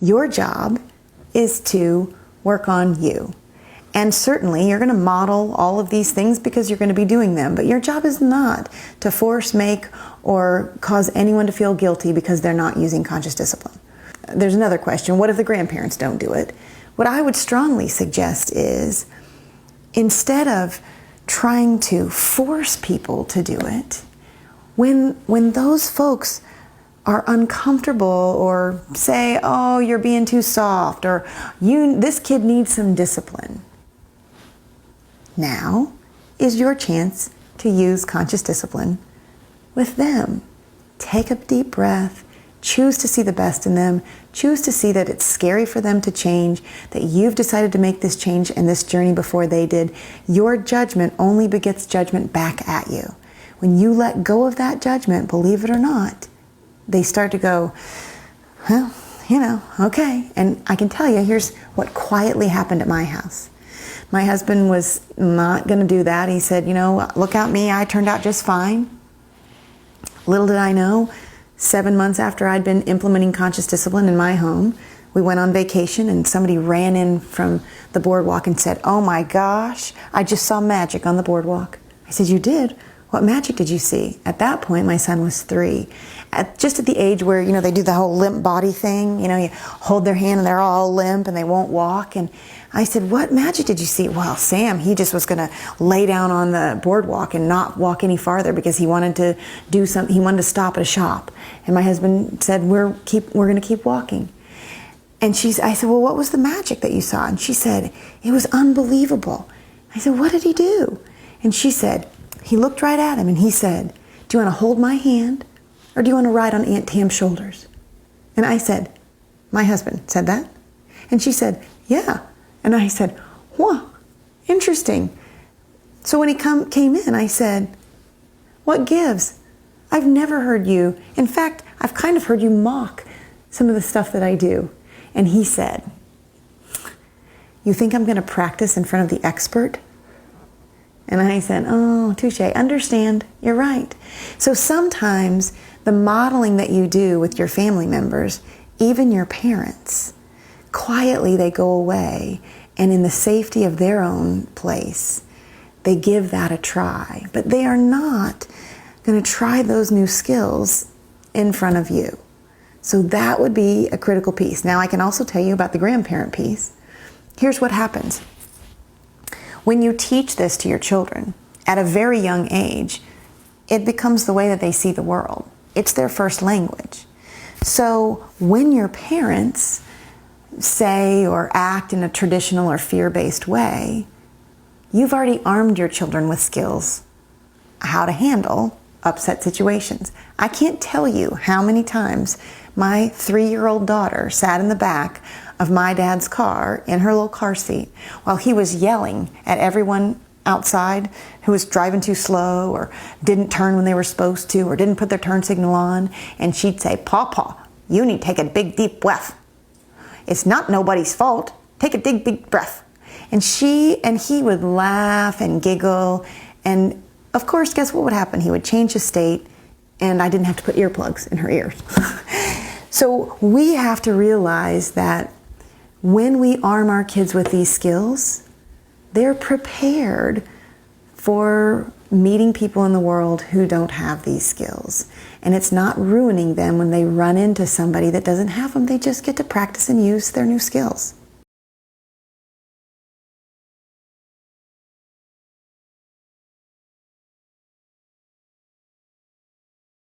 Your job is to work on you. And certainly you're going to model all of these things because you're going to be doing them. But your job is not to force, make, or cause anyone to feel guilty because they're not using conscious discipline. There's another question. What if the grandparents don't do it? What I would strongly suggest is, instead of trying to force people to do it, when those folks are uncomfortable or say, oh, you're being too soft, or this kid needs some discipline, now is your chance to use conscious discipline with them. Take a deep breath. Choose to see the best in them. Choose to see that it's scary for them to change, that you've decided to make this change and this journey before they did. Your judgment only begets judgment back at you. When you let go of that judgment, believe it or not, they start to go, well, okay. And I can tell you, here's what quietly happened at my house. My husband was not going to do that. He said, look at me, I turned out just fine. Little did I know, 7 months after I'd been implementing conscious discipline in my home, we went on vacation and somebody ran in from the boardwalk and said, oh my gosh, I just saw magic on the boardwalk. I said, you did? What magic did you see? At that point, my son was 3. Just at the age where, they do the whole limp body thing. You hold their hand and they're all limp and they won't walk. And I said, what magic did you see? Well, Sam, he just was going to lay down on the boardwalk and not walk any farther because he wanted to do something. He wanted to stop at a shop. And my husband said, we're going to keep walking. And I said, well, what was the magic that you saw? And she said, it was unbelievable. I said, what did he do? And she said, he looked right at him and he said, do you want to hold my hand or do you want to ride on Aunt Tam's shoulders? And I said, my husband said that? And she said, yeah. And I said, wow, interesting. So when he came in, I said, what gives? I've never heard you. In fact, I've kind of heard you mock some of the stuff that I do. And he said, you think I'm going to practice in front of the expert? And I said, oh, touche, understand, you're right. So sometimes the modeling that you do with your family members, even your parents, quietly they go away, and in the safety of their own place, they give that a try. But they are not going to try those new skills in front of you. So that would be a critical piece. Now I can also tell you about the grandparent piece. Here's what happens. When you teach this to your children at a very young age, it becomes the way that they see the world. It's their first language. So when your parents say or act in a traditional or fear-based way, you've already armed your children with skills how to handle upset situations. I can't tell you how many times my 3-year-old daughter sat in the back of my dad's car in her little car seat while he was yelling at everyone outside who was driving too slow or didn't turn when they were supposed to or didn't put their turn signal on. And she'd say, Pawpaw, you need to take a big, deep breath. It's not nobody's fault. Take a big, big breath. And he would laugh and giggle. And of course, guess what would happen? He would change his state and I didn't have to put earplugs in her ears. So we have to realize that when we arm our kids with these skills, they're prepared for meeting people in the world who don't have these skills. And it's not ruining them when they run into somebody that doesn't have them. They just get to practice and use their new skills.